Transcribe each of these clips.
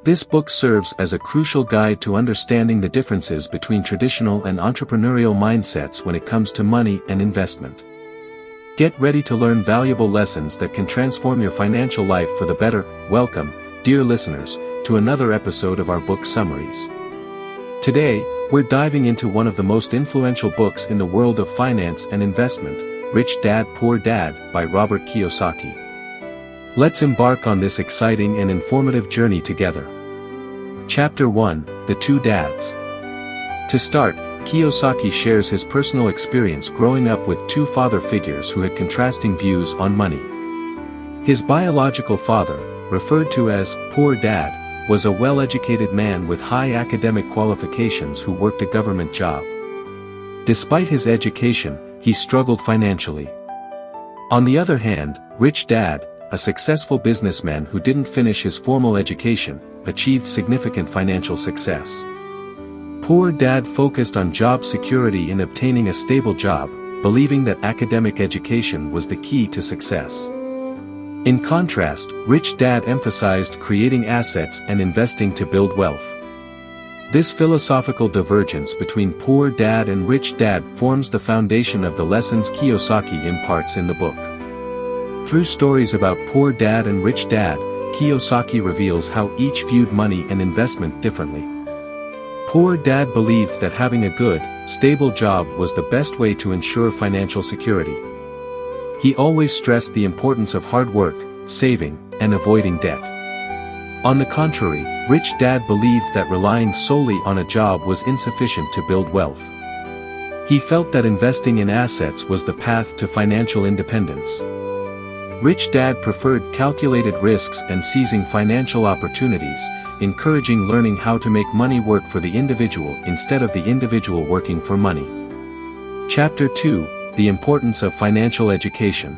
This book serves as a crucial guide to understanding the differences between traditional and entrepreneurial mindsets when it comes to money and investment. Get ready to learn valuable lessons that can transform your financial life for the better. Welcome, dear listeners, to another episode of our book summaries. Today, we're diving into one of the most influential books in the world of finance and investment, Rich Dad, Poor Dad, by Robert Kiyosaki. Let's embark on this exciting and informative journey together. Chapter 1, The Two Dads. To start, Kiyosaki shares his personal experience growing up with two father figures who had contrasting views on money. His biological father, referred to as Poor Dad, was a well-educated man with high academic qualifications who worked a government job. Despite his education, he struggled financially. On the other hand, Rich Dad, a successful businessman who didn't finish his formal education, achieved significant financial success. Poor Dad focused on job security and obtaining a stable job, believing that academic education was the key to success. In contrast, Rich Dad emphasized creating assets and investing to build wealth. This philosophical divergence between Poor Dad and Rich Dad forms the foundation of the lessons Kiyosaki imparts in the book. Through stories about Poor Dad and Rich Dad, Kiyosaki reveals how each viewed money and investment differently. Poor Dad believed that having a good, stable job was the best way to ensure financial security. He always stressed the importance of hard work, saving, and avoiding debt. On the contrary, Rich Dad believed that relying solely on a job was insufficient to build wealth. He felt that investing in assets was the path to financial independence. Rich Dad preferred calculated risks and seizing financial opportunities, encouraging learning how to make money work for the individual instead of the individual working for money. Chapter 2, The Importance of Financial Education.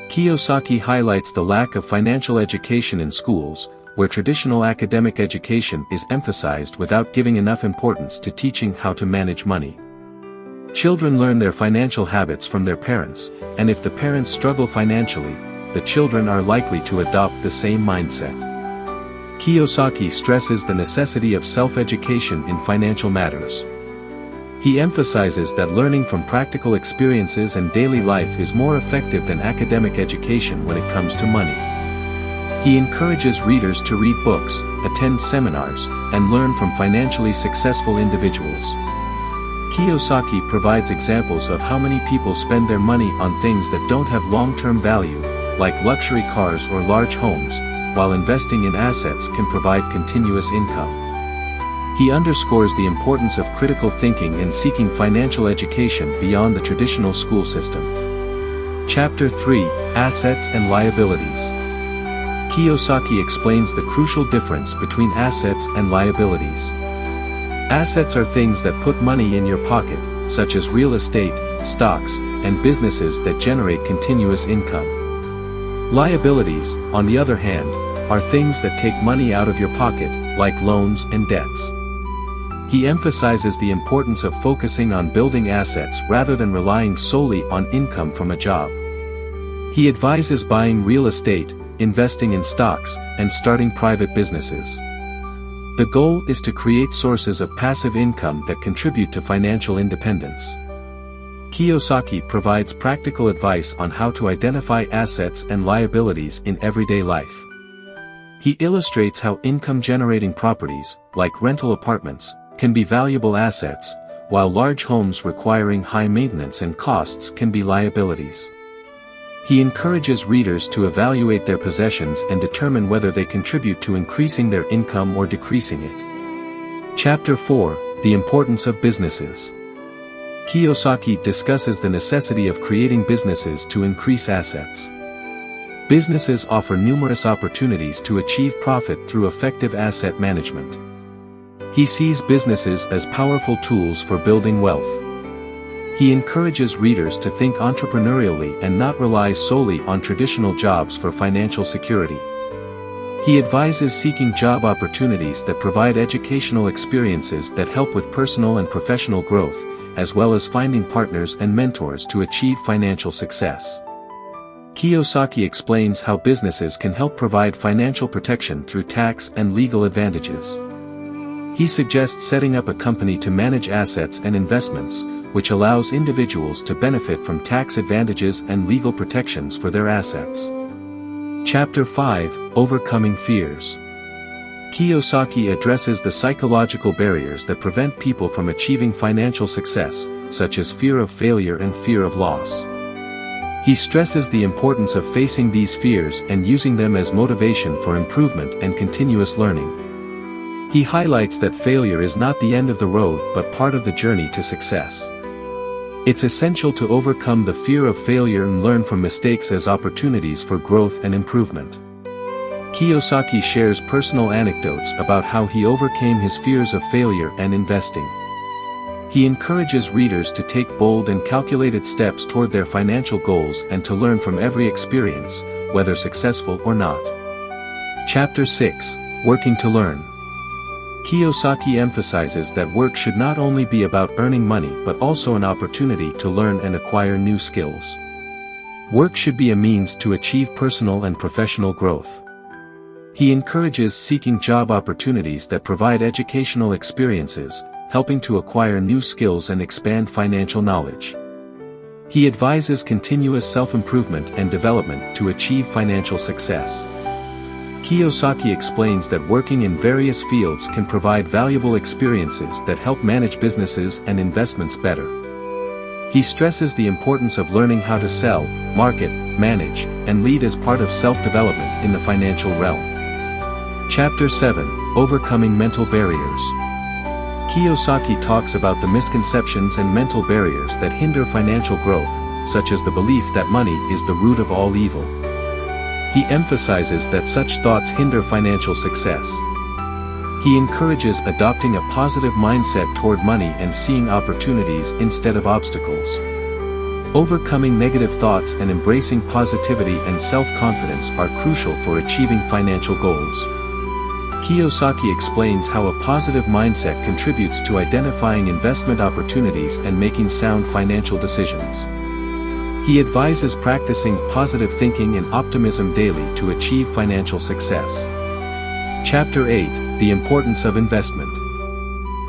Kiyosaki highlights the lack of financial education in schools, where traditional academic education is emphasized without giving enough importance to teaching how to manage money. Children learn their financial habits from their parents, and if the parents struggle financially, the children are likely to adopt the same mindset. Kiyosaki stresses the necessity of self-education in financial matters. He emphasizes that learning from practical experiences and daily life is more effective than academic education when it comes to money. He encourages readers to read books, attend seminars, and learn from financially successful individuals. Kiyosaki provides examples of how many people spend their money on things that don't have long-term value, like luxury cars or large homes, while investing in assets can provide continuous income. He underscores the importance of critical thinking and seeking financial education beyond the traditional school system. Chapter 3, Assets and Liabilities. Kiyosaki explains the crucial difference between assets and liabilities. Assets are things that put money in your pocket, such as real estate, stocks, and businesses that generate continuous income. Liabilities, on the other hand, are things that take money out of your pocket, like loans and debts. He emphasizes the importance of focusing on building assets rather than relying solely on income from a job. He advises buying real estate, investing in stocks, and starting private businesses. The goal is to create sources of passive income that contribute to financial independence. Kiyosaki provides practical advice on how to identify assets and liabilities in everyday life. He illustrates how income-generating properties, like rental apartments, can be valuable assets, while large homes requiring high maintenance and costs can be liabilities. He encourages readers to evaluate their possessions and determine whether they contribute to increasing their income or decreasing it. Chapter 4, The Importance of Businesses. Kiyosaki discusses the necessity of creating businesses to increase assets. Businesses offer numerous opportunities to achieve profit through effective asset management. He sees businesses as powerful tools for building wealth. He encourages readers to think entrepreneurially and not rely solely on traditional jobs for financial security. He advises seeking job opportunities that provide educational experiences that help with personal and professional growth, as well as finding partners and mentors to achieve financial success. Kiyosaki explains how businesses can help provide financial protection through tax and legal advantages. He suggests setting up a company to manage assets and investments, which allows individuals to benefit from tax advantages and legal protections for their assets. Chapter 5: Overcoming Fears. Kiyosaki addresses the psychological barriers that prevent people from achieving financial success, such as fear of failure and fear of loss. He stresses the importance of facing these fears and using them as motivation for improvement and continuous learning. He highlights that failure is not the end of the road but part of the journey to success. It's essential to overcome the fear of failure and learn from mistakes as opportunities for growth and improvement. Kiyosaki shares personal anecdotes about how he overcame his fears of failure and investing. He encourages readers to take bold and calculated steps toward their financial goals and to learn from every experience, whether successful or not. Chapter 6: Working to Learn. Kiyosaki emphasizes that work should not only be about earning money but also an opportunity to learn and acquire new skills. Work should be a means to achieve personal and professional growth. He encourages seeking job opportunities that provide educational experiences, helping to acquire new skills and expand financial knowledge. He advises continuous self-improvement and development to achieve financial success. Kiyosaki explains that working in various fields can provide valuable experiences that help manage businesses and investments better. He stresses the importance of learning how to sell, market, manage, and lead as part of self-development in the financial realm. Chapter 7: Overcoming Mental Barriers. Kiyosaki talks about the misconceptions and mental barriers that hinder financial growth, such as the belief that money is the root of all evil. He emphasizes that such thoughts hinder financial success. He encourages adopting a positive mindset toward money and seeing opportunities instead of obstacles. Overcoming negative thoughts and embracing positivity and self-confidence are crucial for achieving financial goals. Kiyosaki explains how a positive mindset contributes to identifying investment opportunities and making sound financial decisions. He advises practicing positive thinking and optimism daily to achieve financial success. Chapter 8: The Importance of Investment.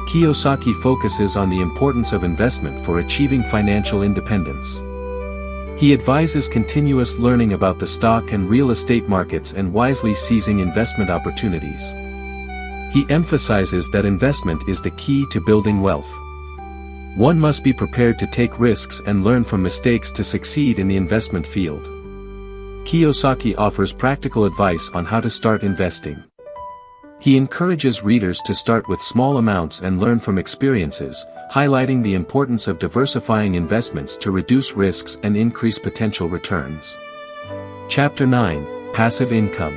Kiyosaki focuses on the importance of investment for achieving financial independence. He advises continuous learning about the stock and real estate markets and wisely seizing investment opportunities. He emphasizes that investment is the key to building wealth. One must be prepared to take risks and learn from mistakes to succeed in the investment field. Kiyosaki offers practical advice on how to start investing. He encourages readers to start with small amounts and learn from experiences, highlighting the importance of diversifying investments to reduce risks and increase potential returns. Chapter 9: Passive Income.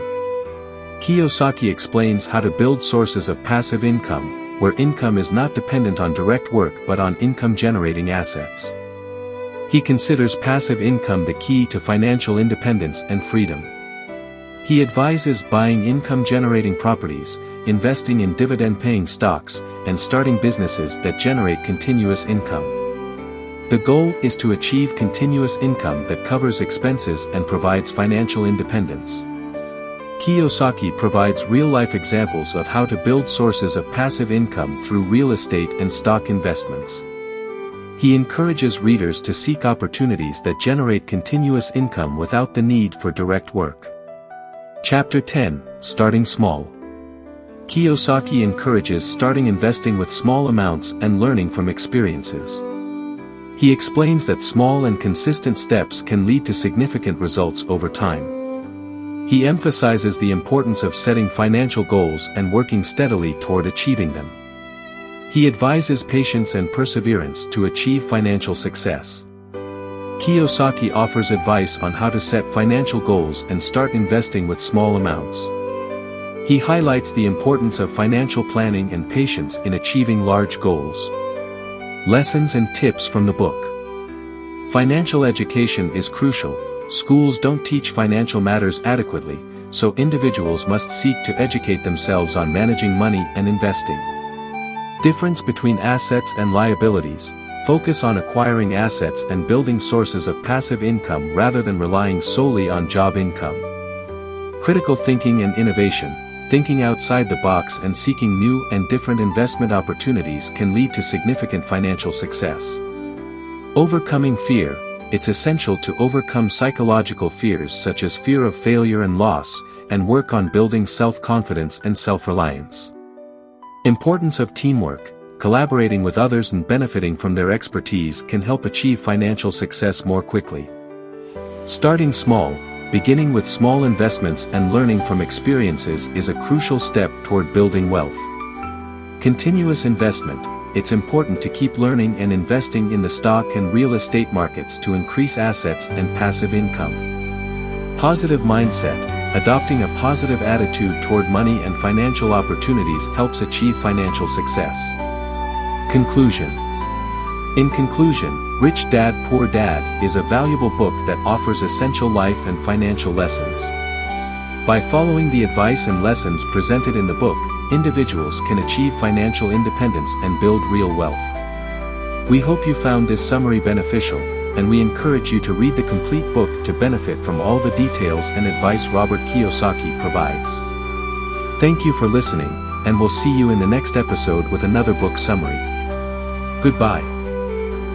Kiyosaki explains how to build sources of passive income, where income is not dependent on direct work but on income-generating assets. He considers passive income the key to financial independence and freedom. He advises buying income-generating properties, investing in dividend-paying stocks, and starting businesses that generate continuous income. The goal is to achieve continuous income that covers expenses and provides financial independence. Kiyosaki provides real-life examples of how to build sources of passive income through real estate and stock investments. He encourages readers to seek opportunities that generate continuous income without the need for direct work. Chapter 10: Starting Small. Kiyosaki encourages starting investing with small amounts and learning from experiences. He explains that small and consistent steps can lead to significant results over time. He emphasizes the importance of setting financial goals and working steadily toward achieving them. He advises patience and perseverance to achieve financial success. Kiyosaki offers advice on how to set financial goals and start investing with small amounts. He highlights the importance of financial planning and patience in achieving large goals. Lessons and tips from the book. Financial education is crucial. Schools don't teach financial matters adequately, so individuals must seek to educate themselves on managing money and investing. Difference between assets and liabilities. Focus on acquiring assets and building sources of passive income rather than relying solely on job income. Critical thinking and innovation. Thinking outside the box and seeking new and different investment opportunities can lead to significant financial success. Overcoming fear. It's essential to overcome psychological fears such as fear of failure and loss, and work on building self-confidence and self-reliance. Importance of teamwork. Collaborating with others and benefiting from their expertise can help achieve financial success more quickly. Starting small. Beginning with small investments and learning from experiences is a crucial step toward building wealth. Continuous investment. It's important to keep learning and investing in the stock and real estate markets to increase assets and passive income. Positive mindset. Adopting a positive attitude toward money and financial opportunities helps achieve financial success. Conclusion. In conclusion, Rich Dad Poor Dad is a valuable book that offers essential life and financial lessons. By following the advice and lessons presented in the book, individuals can achieve financial independence and build real wealth. We hope you found this summary beneficial, and we encourage you to read the complete book to benefit from all the details and advice Robert Kiyosaki provides. Thank you for listening, and we'll see you in the next episode with another book summary. Goodbye.